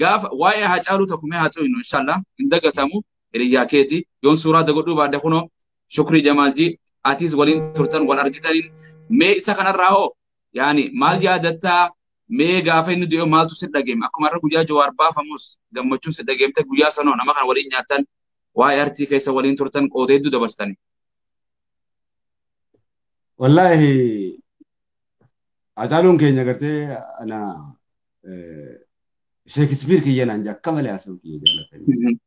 قاف واي هاجالو تكمي هاتو إنه إن شاء الله إندقة تامو اللي جاكيتي يون سورة دقودو بعد خنو شكري جمال جي أتيز ولين ترتن والأرجتين مي سكن الراهو يعني مال جادتا مي قافين نديو مال تسد جيم أكو مرة جوجا جوار بافموس جمعتو سد جيم تجوجا سنو نما كان ولين نياتن واي أرتي كيس ولين ترتن قوديدو دبستني والله أجالون كينيا قرتي أنا شكسبير كي أنا جا كمل أسوي كي جالتني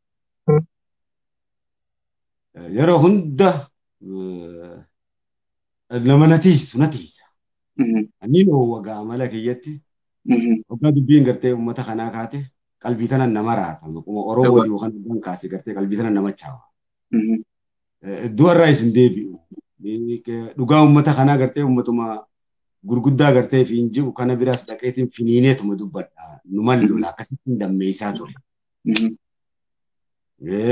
يرى هندا لما نتيس أنين هو قاملا كيتي وقد بين قرتي ومتى خنا كاتي قلبي تنا نمرات وما أروى دي وخن بان كاسي قرتي قلبي تنا نمتشاوا الدور رئيس ندبي دوغا ومتى خنا قرتي ومتى gurguddaa gartee fi injibu kana biraas dhaqeetiin finiineetuma dubbadha numallu la akkasitti dammeessaa ture.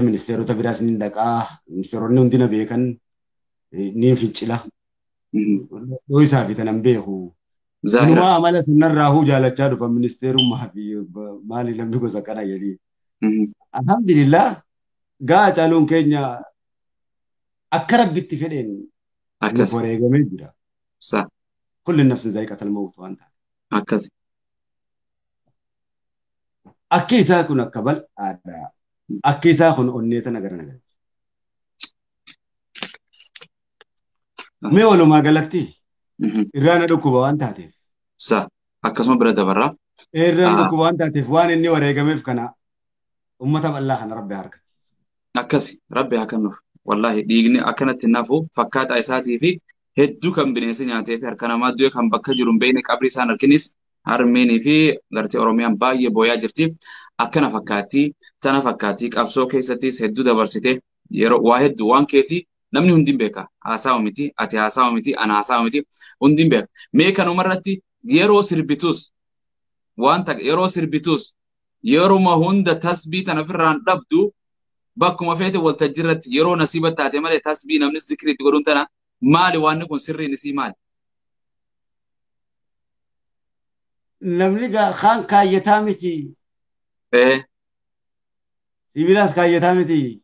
Ministeerota biraas ni dhaqaa ministeeronni hundina beekan ni ficcila. Dhoo isaa fi tanan beeku. Inumaa amala sanarraa huu jaalachaa dhufa ministeerummaa fi maali lamni gosa kana jedhii. Alhamdulillah gaa caaluun keenya akka rabbitti fedheen nuuf wareegamee jira. كل النفس ذائقة الموت وأنت هكذا أكيسا كنا قبل هذا أكيسا كن أنيت نجرنا ما ولو ما قلتي إيران دكوبا وأنت هاتف صح أكاسم برد برا إيران دكوبا وأنت هاتف وان إني وريجا مفكنا أمة الله أنا ربي هرك أكاسي ربي هكنو والله ديجني أكنت النافو فكات أيساتي في hedduu kan bineensi nyaatee fi harka namaa du'e kan bakka jiru hin beekne qabri isaan harkinis harmeenii fi gartee Oromiyaan baay'ee booyaa jirti. Akkana fakkaattii qabsoo keessattis hedduu dabarsite yeroo waa hedduu waan keetii namni hundi hin beeka. Haasawa miti, ati haasawa miti, ana haasawa miti hundi hin beeka. Mee kanumarratti yeroo sirbitus yeruma hunda tasbii tana ofirraan dhabdu bakkuma feete waltajjiirratti yeroo nasiiba taate malee tasbii namni zikriitti godhuun tana مالي وانو كون سري نسي مال نملقى خان كايتامتي ايه سيبلاس كايتامتي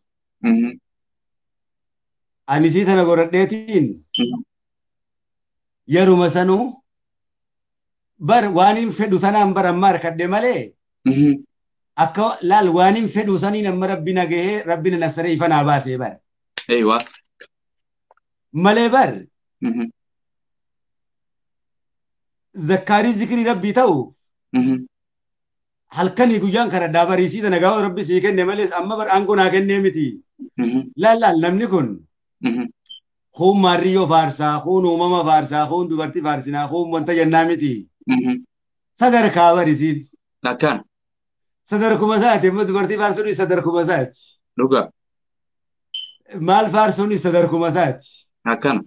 أني سيتنا قردتين يرو مسانو بر وانين فدو ثنا امبر امار كده مالي أكو لال وانين فدو ثاني نمر ربنا جه ربنا نسري فنا باسي بر ايوه مليبر ذكاري ذكري ربي تو هل كان يقولون كرا دابري سيدا نجاو ربي سيكن نملس أما بر أنكو ناكن نمتي لا لم نكن هو ماريو فارسا هو نوماما فارسا هو دوبرتي فارسنا هو منتج نامتي صدر كابري سيد لا كان صدر كوماسات يم دوبرتي فارسوني صدر كوماسات لوكا مال فارسوني صدر كوماسات هكذا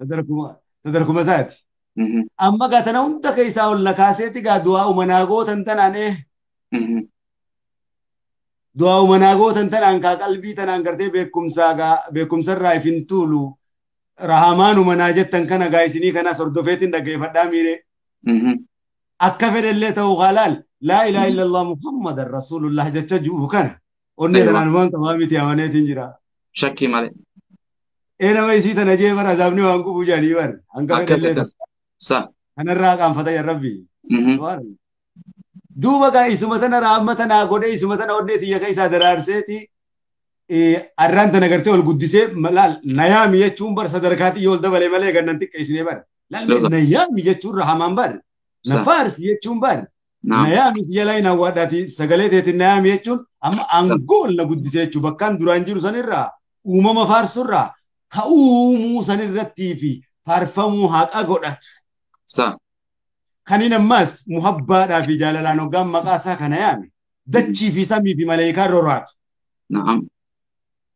صدركم ذات أما قاتنا هندا كيسا ولا كاسيتي قادوا ومناغو تنتنانه دعاء ومناغو تنتنان كقلبي تنان كرتي بكم سر فينتولو رحمان ومناجت تنكنا قايسيني كنا سردوفيتين دقي فدا ميري أكفر اللي تو غلال لا إله إلا الله محمد رسول الله جت جوه كنا وني تنان مان تمامي تيامانه تنجرا شكي مالي أنا ما يصير تناجي بر أزامني وانكو بوجاني بر أنك أكتر صح أنا راق أم فتى يا ربي دوبا كا إسمتنا رحمتنا غودة إسمتنا أودني تيجا كيسا درار سيتي أران تناغرتي والقدسة ملال نيام يجون بر صدركاتي يول دبلة ملأ كننتي كيسني بر لا نيام يجون رحمان بر نفارس يجون بر نيام يجلاي نواداتي سجلة تي نيام يجون أما أنقول نقدسة يجون بكان درانجيرو سنيرا أمم فارسورا كأومو سنيرتي في فارفمو هاك أقولت صح خنين ماس محبة في جلالانو قام مقاسا كنيامي دتشي في سامي في ملايكا رورات نعم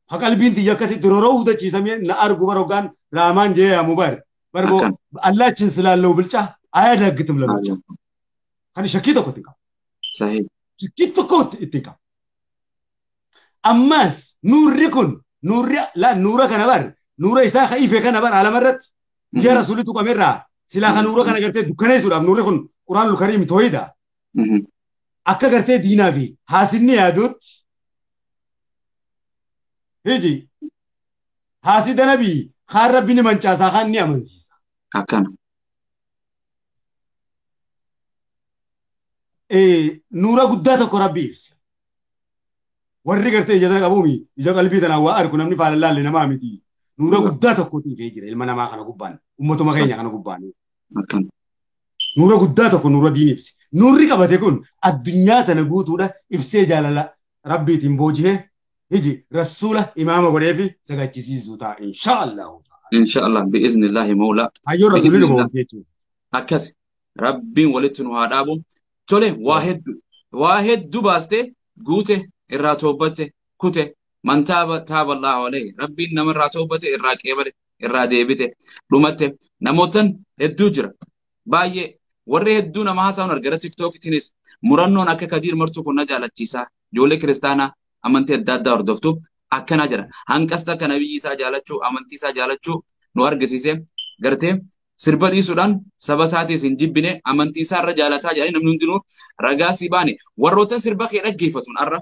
هكال بنتي يكسي ترورو دتشي سامي نأرجو بروغان رامان جيه مبار بربو الله تنسلال لو بلشة آية قتم لبلشة خني شكيتو كتيكا صحيح شكيتو كوت إتيكا أماس نور ريكون نور لا نورا كنبر نورا إسا خايفة كنبر على مرت يا رسولي تو كاميرا سلا كنورا كنغرتي دكانة سورة نور ريكون قرآن الكريم تويدا akka gartee diinaa fi haasinni yaaduutti hiji haasida nabii kaan rabbi ni mancaasaa kaan ni amansiisa. Akkana. Nuura guddaa tokko rabbi ibsa. Warri gartee ija tana qabuumi ija qalbii tanaan waa argu namni faala laalle namaa miti. Nuura guddaa tokko tiifee jira ilma namaa kana gubbaan ummatuma keenya kana gubbaan. Akkana. Nuura guddaa tokko nuura diin ibsi. Nuurri qabate kun addunyaa tana guutuudha ibsee jaalala rabbiitiin boojihee hiji rasuula imaama godhee fi sagachisiisuu ta'a inshaallah. Inshaallah bi'iznillaahi mawlaa. Hayyoon rasuulli nu boonti jechuudha. Akkasi rabbiin walitti nu haa dhaabu. Tole waa hedduu baastee guute irraa toobbatte kute man taaballaahu alayhi rabbiin nama irraa toobbate irraa qeebale irraa deebite dhumatte namootan hedduu jira baay'ee warri hedduu nama haasa'uun argara tiktookitiinis murannoon akka Kadiir Martuu kun na jaalachiisaa ijoollee kiristaanaa amantii adda addaa hordoftu akkana jira hanqasta akka nabiyyi isaa jaalachuu amantii isaa jaalachuu nu argisiise gartee sirba dhiisuudhaan saba isaatiis hin jibbine amantii isaa irra jaalataa jedhanii namni hundinuu ragaa sii baane warroota sirba kee dhaggeeffatuun arra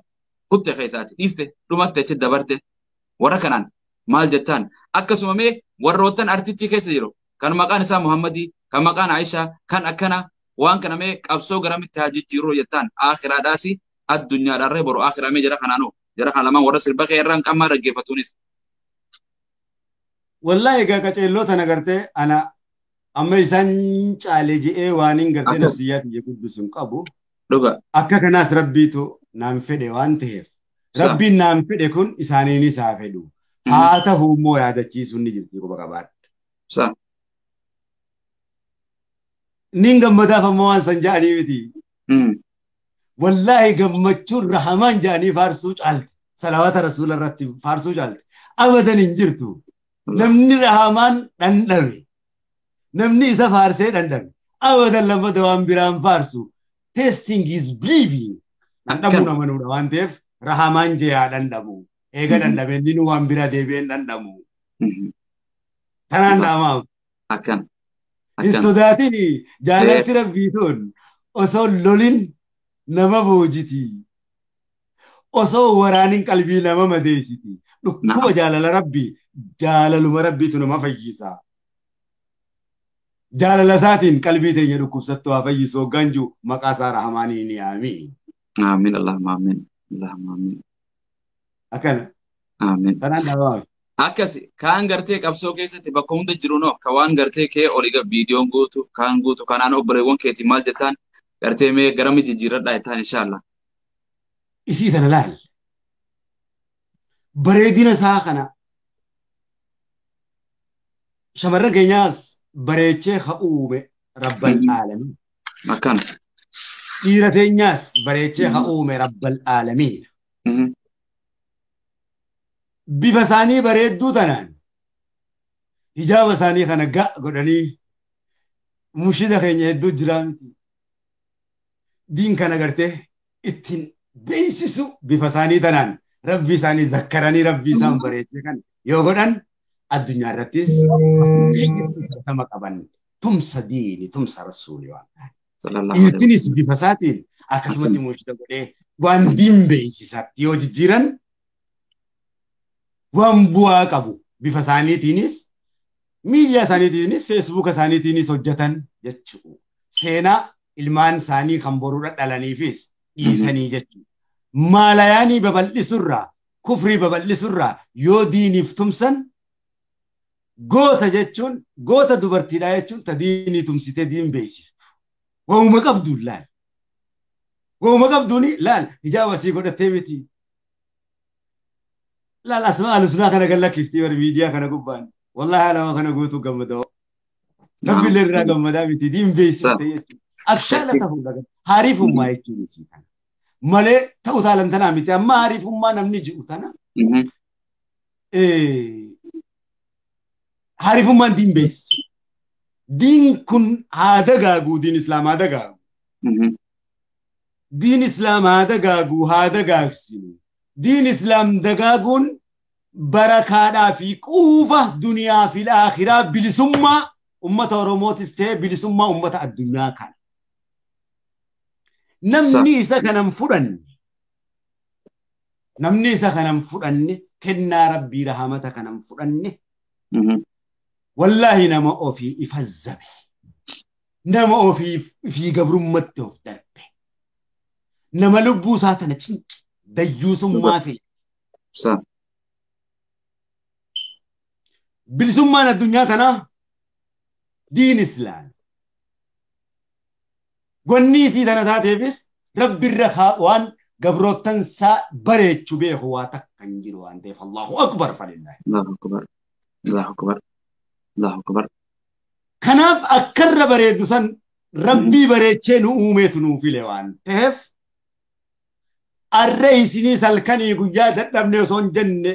kutte keessaati dhiiste dhumatte achi dabarte warra kanaan maal jettaan akkasuma mee warroottan artitti keessa jiru kan maqaan isaa Muhammadii kan maqaan Aishaa kan akkana waan kana mee qabsoo garamitti haa jijjiiruu jettaan akhiraadhaasi addunyaadhaarree boru akhiramee jara kanaanoo jara kana lamaan warra sirba kee irraan qammaa dhaggeeffatuunis. Wallahi egaa qaceelloota na gartee ana amma isaan caalee je'ee waan hin gartee nafsiyyaatti je guddisuun qabu. Dhuga. Akka kanaas rabbiitu naan fedhe waan ta'eef. Rabbiin naan fedhe kun isaaniinis haa fedhu. Haa ta'u immoo yaadachiisuun ni jirti quba qabaadha. Nin gammadaaf amma waan san ja'anii miti. Wallahi gammachuun rahamaan ja'anii faarsuu caalte. Salawaata rasuula irratti faarsuu caalte. Abadan hin jirtu. Namni rahamaan dhandhame. Namni isa faarsee dhandhame. Abadan lammata waan biraan faarsu. Tasting is believing. Dhandhamuu namanuudha waan ta'eef rahamaan jeyaa dhandhamu. Eega dhandhame inni waan bira deebi'een dhandhamu. Tanaan dhaamaaf. Akkan. Hin sodaatin jaalatti rabbiitoon osoo lolin nama boojiti. Osoo waraanin qalbii nama madeessiti. Dhukkuba jaalala rabbii jaalaluma rabbiitu nama fayyisa. Jaalala isaatiin qalbii teenya dhukkubsattu haa fayyisu hogganju maqaa isaa rahamaanii ni aamiin. Amiin Allahumma amiin. Allahumma amiin. Akkana. Amiin. Tanaan dhaamaaf. Akkasi kaan gartee qabsoo keessatti bakka hunda jiru noo ka waan gartee kee oliga viidiyoon guutu kaan guutu kanaan obboleewwan keetii maal jettaan gartee mee garami jijjiirradhaa jettaan inshaallah. Isii sana laal. Bareedina isaa kana shamarran keenyaas bareechee haa uume rabbal aalamiin. Akkana. Dhiira teenyaas bareechee haa uume rabbal aalamiin. Bifa isaanii bareedduu tanaan hijaaba isaanii kana godhanii mushida keenya hedduu jiraa miti. Diin kana gartee ittiin beeksisu bifa isaanii tanaan rabbi isaanii zakkaranii rabbi isaan bareechee kan yoo godhan addunyaa irrattis nama qaban tumsa diini tumsa rasuuli waan ta'an. Dhiirtinis bifa isaatiin akkasumatti mushida godhee waan diin beeksisatti yoo jijjiiran waan bu'aa qabu bifa isaaniitiinis miidiyaa isaaniitiinis feesbuuka isaaniitiinis hojjetan jechuudha. Seenaa ilmaan isaanii kan boruudha dhalaniifis dhiisanii jechuudha. Maalayaanii babal'isurraa kufrii babal'isurraa yoo diiniif tumsan goota jechuun goota dubartiidhaa jechuun ta diinii tumsitee diin beeksiftu. Waanuma qabduun laal. Waanuma qabduuni laal hijaaba sii godhattee miti. لا الأسماء الحسنى كان قال لك في ميديا كان قبان والله أنا ما كان قلت قمدوا ربي اللي رأى قمدا بتدين بيس أكشالته لك عارف ما يجي سيكان ماله تاو ثالن تنا متى ما عارف ما نمني جوتنا عارف ما دين بيس دين كن هذا جاغو دين إسلام هذا جاغو دين إسلام هذا جاغو هذا جاغسين دين إسلام دقاقون بركانا في قوفة دنيا في الآخرة بلسمة أمة ورموت استه بلسمة أمة الدنيا كان namni isa kanan fudhanne namni isa kanan fudhanne kennaa rabbii rahamata kanan fudhanne wallahi nama ofii ifazzabe nama ofii gabrummatti of darbe nama lubbuu isaa tana cinqi dayyuusummaa fi bilisummaan addunyaa kanaa diin islaam wanni isii tana taateefis rabbi irra waan gabrootan isaa bareechu beeku waa takka hin jiru waan ta'eef Allahu akbar falillahi Allahu akbar Allahu akbar Allahu akbar kanaaf akkarra bareedu san rabbii bareechee nu uumeetu nuu file waan ta'eef arra isinii salkanii guyyaa dadhabne osoo hin jenne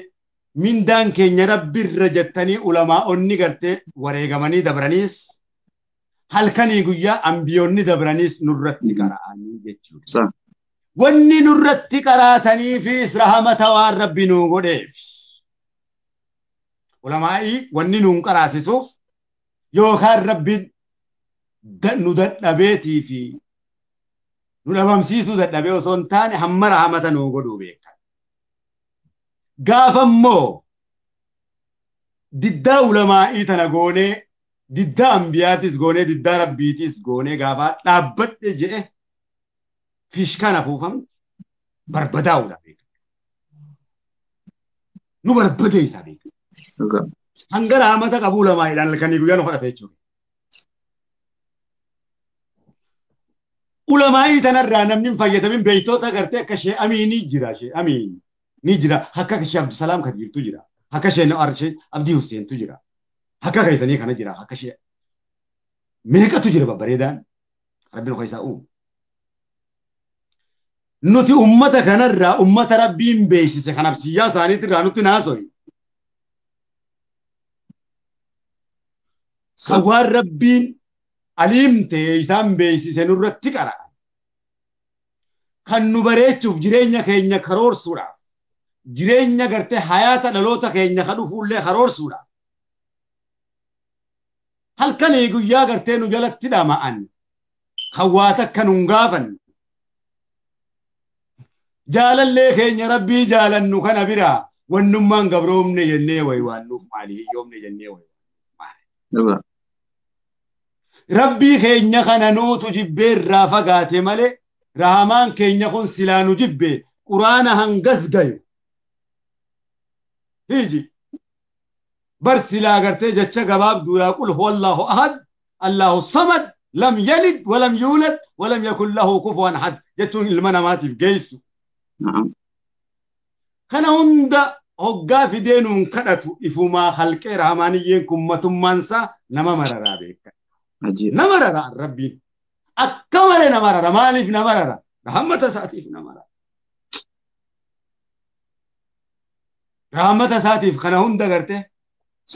mindaan keenya rabbi irra jettanii ulamaa onni gartee wareegamanii dabraniis halkanii guyyaa ambiyoonni dabraniis nurratti qara'anii jechuudha. Wanni nurratti qaraataniifis rahamata waan rabbi nuu godheef. Ulamaa'ii wanni nuun qaraasisuuf yookaan rabbi nu dadhabeetii fi nu dhabamsiisuu dadhabee osoo hin taane hamma rahamata nuu godhuu beekan. Gaafa immoo diddaa ulamaa'ii tana goonee diddaa ambiyaatis goonee diddaa rabbiitis goonee gaafa dhaabbadhe jedhe fishkaan afuufamne barbadaa'uudha beekan. Nu barbadee isaa beekan. Hanga rahamata qabu ulamaa'iidhaan halkanii guyyaa nu fudhate jechuudha. Ulamaa'ii tanarraa namni fayyadamin beeytoota gartee akka shee amiinii jira shee amiin ni jira akka shee Abdusalaam Kadirtu jira akka shee Arshee Abdii Huseentu jira akka kaysanii kana jira akka shee meeqatu jira babbareedaan rabbiin ho'isaa uumu. Nuti ummata kanarraa ummata rabbiin beeksise kanaaf siyyaa isaaniitirraa nutti naasoyi. Waan rabbiin aliimtee isaan beeksise nurratti qara'an. Kan nu bareechuuf jireenya keenya karoorsuudhaaf jireenya gartee hayaata dhaloota keenya kan dhufuullee karoorsuudhaaf. Halkanii guyyaa gartee nu jalatti dhama'an hawwaata akka nun gaafan. Jaalallee keenya rabbii jaalannu kana biraa wannummaan gabroomne jennee wayi waan nuuf maali hiyyoomne jennee wayi. Rabbii keenya kana nuutu jibbee irraa fagaate malee rahamaan keenya kun silaa nu jibbe quraana hangas gayu. Hiji bar silaa gartee jecha gabaabduudhaa qul huwallahu ahad Allahu samad lam yalid walam yuulad walam yakun lahu kufuwan ahad jechuun ilma namaatiif geessu. Kana hunda hoggaa fideenuun kadhatu ifumaa halqee rahamaaniyyeen kummatummaansaa nama mararaa beekan. Nama rara rabbiin akka malee nama rara maaliif nama rara rahamata isaatiif nama rara. Rahamata isaatiif kana hunda gartee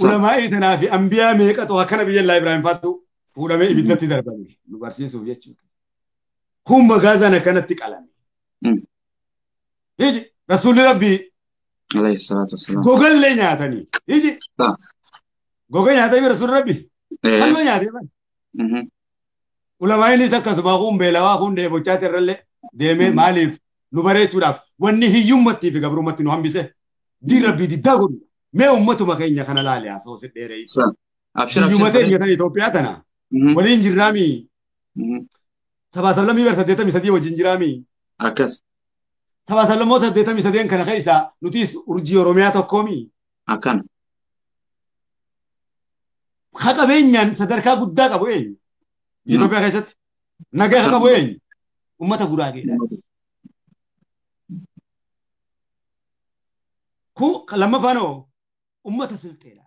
ulamaa'ii tanaa fi ambiyaa meeqatu akkana biyya Allah Ibrahim faatu fuudhamee ibiddatti darbame nu barsiisuuf jechuudha. Kun magaazaan akkanatti qalame. Hiji rasuulli rabbii alayhi salaatu wassalaam gogallee nyaatanii hiji goga nyaatanii rasuulli rabbii halma nyaatee bane. Ulamaa'innis akkasuma kun beelawaa kun dheebochaati irrallee deemee maaliif nu bareechuudhaaf wanni hiyyummattii fi gabrummatti nu hambise diin rabbii diddaa godhu mee ummatuma keenya kana laale haasoo si dheeree hiyyummatee biyya tana Itoophiyaa tana waliin jirraami sabaa sablammii bar 83 wajjin jiraami akkas sabaa sablammoota 83 kana keessa nutis urjii Oromiyaa tokkoomi akkana. Qabeenyaan sadarkaa guddaa qabu eenyu? Itoophiyaa keessatti nagaa qabu eenyu? Uummata Guraageedha. Kun lammaffaan uummata Silxeedha.